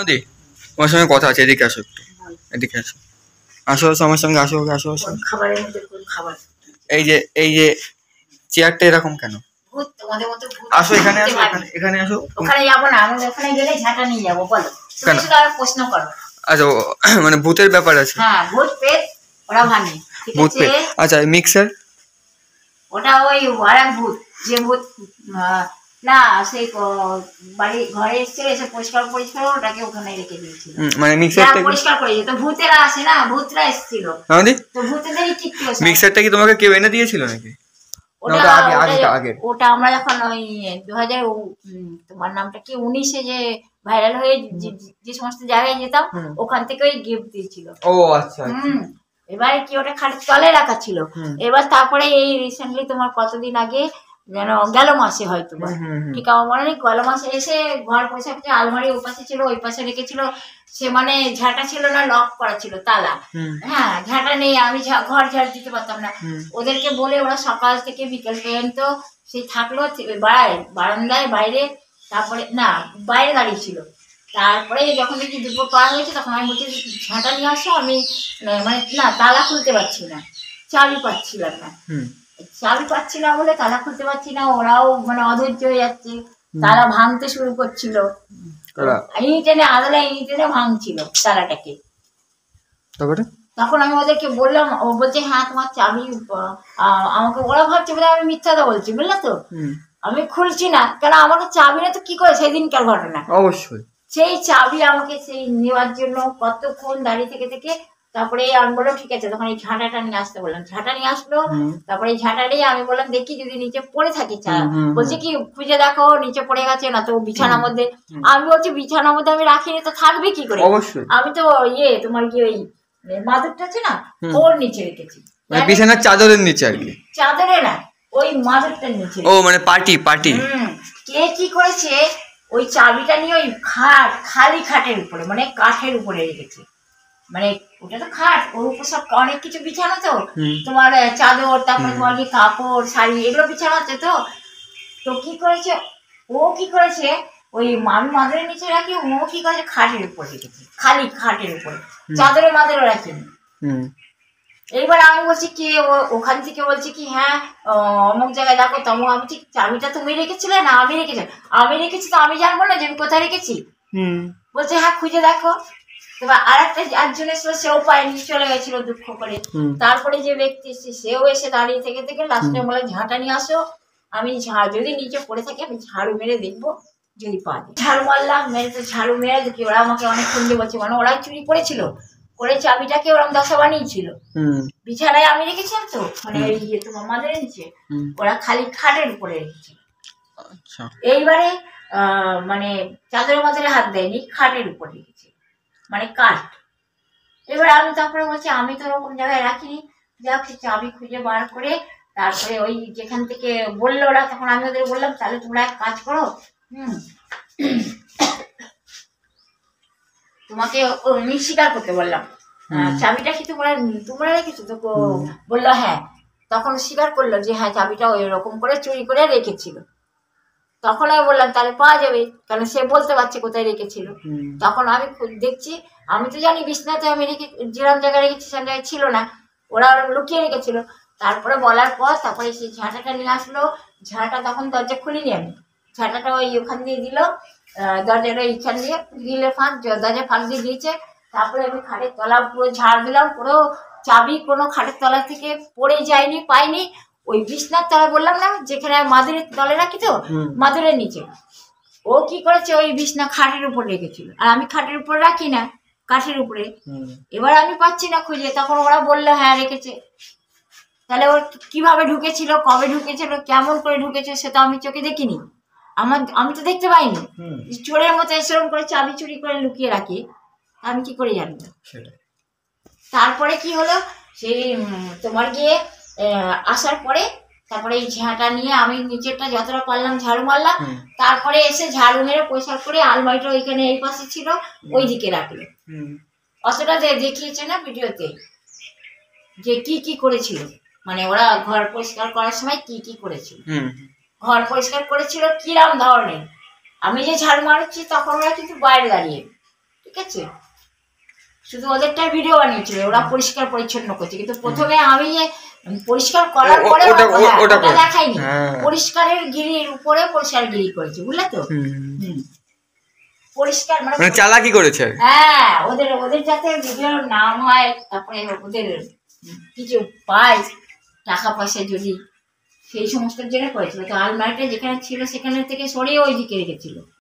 দি তোমার সঙ্গে কথা আছে, এদিকে আসো একটু, এদিকে আসো, আসো আসো আমার সঙ্গে, আসো আসো আসো। খাবারের মধ্যে কোন খাবার? এই যে চেয়ারটা এরকম কেন? ভূত তোমাদের মতো ভূত আসো এখানে, আসো এখানে আসো। ওখানে যাবো না, আমি ওখানে গেলে ঝাঁটা নিয়ে যাবো। বলো, তুমি শুধু আর প্রশ্ন করো। আচ্ছা মানে ভূতের ব্যাপার আছে? হ্যাঁ, ভূত পেট ওরা ভাঙে, ঠিক ভূত আছে। পেট, আচ্ছা মিক্সার ওটা ওই আরেক ভূত, যে ভূত না সেই বাড়ি ঘরে এসে পরিষ্কার পরিষ্কার ওটাকে ওখানে রেখে দিয়েছিল। মানে মিক্সারটা পরিষ্কার করে যেত, ভূতেরা আসে না, ভূতরা এসেছিল তো ভূতেদেরই ঠিক ছিল। মিক্সারটা কি তোমাকে কেউ এনে দিয়েছিল নাকি? ওটা আমরা যখন ওই 2000 তোমার নামটা কি 19-এ যে ভাইরাল হয়ে যে সমস্ত জায়গায় যেতাম ওখান থেকে ওই গিফট দিয়েছিল। ও আচ্ছা। এবারে কি ওটা খাটের তলে রাখা ছিল। এবার তারপরে এই রিসেন্টলি তোমার কতদিন আগে যেন গেল মাসে হয়তো, ঠিক আমার মনে নেই, গেল মাসে এসে ঘর পয়সা আলমারি ওই পাশে ছিল, ওই পাশে রেখেছিল সে, মানে ঝাঁটা ছিল না, লক করা ছিল তালা। হ্যাঁ, ঝাঁটা নেই, আমি ঘর ঝাড় দিতে পারতাম না। ওদেরকে বলে ওরা সকাল থেকে বিকেল পর্যন্ত সেই থাকলো বারান্দায় বাইরে, তারপরে না বাইরে দাঁড়িয়ে ছিল। তারপরে যখন দেখি দুপুর পার হয়েছে তখন আমি বলছি ঝাঁটা নিয়ে আসো, আমি মানে না তালা খুলতে পারছি না, চাবি পাচ্ছিলাম না, চাবি পাচ্ছি না বলে তালা খুলতে পারছি না। ওরাও মানে অধৈর্য হয়ে যাচ্ছে, তালা ভাঙতে শুরু করছিল, ইটেনে আদালে ইটেনে ভাঙছিল তালাটাকে। তখন আমি ওদেরকে বললাম, ও বলছে হ্যাঁ তোমার চাবি আমাকে, ওরা ভাবছে বোধ আমি মিথ্যাটা বলছি, বুঝলে তো। আমি খুলছি না কেন, আমাকে চাবি না তো কি করে, সেদিনকার ঘটনা অবশ্যই। সেই চাবি আমাকে সেই নেওয়ার জন্য কতক্ষণ দাঁড়িয়ে থেকে থেকে তারপরে আমি বললাম ঠিক আছে, তখন এই ঝাঁটাটা নিয়ে আসতে বললাম, ঝাঁটা নিয়ে আসলো। তারপরে এই ঝাঁটাটাই আমি বললাম দেখি যদি নিচে পড়ে থাকে চা, বলছে কি খুঁজে দেখো নিচে পড়ে গেছে না তো বিছানার মধ্যে। আমি বলছি বিছানার মধ্যে আমি রাখিনি তো থাকবে কি করে, আমি তো তোমার কি ওই মাদুরটা আছে না ওর নিচে রেখেছি, বিছানার চাদরের নিচে আর কি। চাদরে না, ওই মাদুরটার নিচে। ও মানে পার্টি কে কি করেছে, ওই চাবিটা নিয়ে ওই খালি খাটের উপরে, মানে কাঠের উপরে রেখেছে, মানে ওটা তো খাট, ওর উপর সব অনেক কিছু বিছানো তো, তোমার চাদর, তারপরে তোমার কি কাপড় শাড়ি এগুলো বিছানো আছে তো। তো কি করেছে ওই আমি মাদুরের নিচে রাখি, ও কি করেছে খাটের উপর রেখেছে, খালি খাটের উপরে, চাদরে মাদুরে রাখিনি। এইবার আমি বলছি কি, ওখান থেকে বলছি কি হ্যাঁ অমুক জায়গায় দেখো তমুক, আমি ঠিক চাবিটা তুমি রেখেছিলে না আমি রেখেছি তো আমি জানবো না যে আমি কোথায় রেখেছি। বলছে হ্যাঁ খুঁজে দেখো। এবার আর একটা একজন এসে সেও পায়নি, চলে গেছিল দুঃখ করে। তারপরে যে ব্যক্তি সেও এসে দাঁড়িয়ে থেকে থেকে লাস্টে বলে ঝাঁটা নিয়ে আসো, আমি যদি নিচে পড়ে থাকি আমি ঝাড়ু মেরে দেখবো যদি পাই। ঝাড়ু মারলাম, মেরে তো ঝাড়ু মেরে দেখি ওরা আমাকে অনেক খুঁজে বলছে, মানে ওরা চুরি করেছিল, করে চাবিটাকে ওরম দশা বানিয়েছিল, বিছানায় আমি রেখেছিলাম তো, মানে তোমার মাদুরের নিচে, ওরা খালি খাটের উপরে রেখেছিল। এইবারে মানে চাদরের মাদুরে হাত দেয়নি, খাটের উপর রেখেছে, মানে কাঠ। এবার আমি তারপরে বলছি আমি তো ওরকম জায়গায় রাখিনি, যাক চাবি খুঁজে বার করে তারপরে ওই যেখান থেকে বললো ওরা, তখন আমি ওদের বললাম তাহলে তোমরা এক কাজ করো, তোমাকে আমি স্বীকার করতে বললাম, চাবিটা কি তোমরা রেখেছো তো? বললো হ্যাঁ। তখন স্বীকার করলো যে হ্যাঁ চাবিটা ওই রকম করে চুরি করে রেখেছিল। তখন আমি বললাম তাহলে পাওয়া যাবে, কারণ সে বলতে পারছে কোথায় রেখেছিল। তখন আমি দেখছি, আমি তো জানি বিছনাতে আমি যেরকম জায়গায় রেখেছি সে জায়গায় ছিল না, ওরা লুকিয়ে রেখেছিল। তারপরে বলার পর তারপরে সেই ঝাঁটাটা নিয়ে আসলো, ঝাঁটা তখন দরজা খুলিনি আমি, ঝাঁটাটা ওই ওখান দিয়ে দিল, দরজাটা এইখান দিয়ে গ্রিলের ফাঁক, দরজা ফাঁক দিয়ে দিয়েছে। তারপরে আমি খাটের তলা পুরো ঝাড় দিলাম, পুরো চাবি কোনো খাটের তলা থেকে পড়ে যায়নি, পাইনি। ওই বিছনার তলা বললাম না যেখানে মাদুরের তলে রাখি তো, মাদুরের নিচে ও কি করেছে ওই বিছনা খাটের উপর রেখেছিল, আর আমি খাটের উপর রাখি না, কাঠের উপরে। এবার আমি পাচ্ছি না খুঁজে, তখন ওরা বললো হ্যাঁ রেখেছে। তাহলে ওর কিভাবে ঢুকেছিল, কবে ঢুকেছিল, কেমন করে ঢুকেছে সে তো আমি চোখে দেখিনি, আমি তো দেখতে পাইনি। চোরের মতো এসরম করে চাবি চুরি করে লুকিয়ে রাখি, আমি কি করে জানবো? তারপরে কি হলো, সেই তোমার গিয়ে আসার পরে তারপরে এই ঝাঁটা নিয়ে আমি নিচেরটা যতটা পারলাম ঝাড়ু মারলাম, তারপরে এসে ঝাড়ু মেরে পরিষ্কার করে আলমারিটা ওইখানে এই পাশে ছিল ওই দিকে রাখলো। অতটা দেখিয়েছে না ভিডিওতে যে কি কি করেছিল, মানে ওরা ঘর পরিষ্কার করার সময় কি কি করেছিল, ঘর পরিষ্কার করেছিল কিরম ধরনের। আমি যে ঝাড়ু মারছি তখন ওরা কিন্তু বাইরে দাঁড়িয়ে, ঠিক আছে, শুধু ওদেরটাই ভিডিও বানিয়েছিল, ওরা পরিষ্কার পরিচ্ছন্ন করছে, কিন্তু প্রথমে আমি পরিষ্কার করার পরে ওটা দেখাইনি, পরিষ্কারের গিরির উপরে পরিষ্কার গিরি করেছে, বুঝলে তো। পরিষ্কার মানে চালাকি করেছে। হ্যাঁ, ওদের ওদের যাতে ভিডিওর নাম হয়, তারপরে ওদের কিছু পায় টাকা পয়সা যদি, সেই সমস্ত জন্য করেছিল। তো আলমারিটা যেখানে ছিল সেখানে থেকে সরিয়ে ওই দিকে রেখেছিল।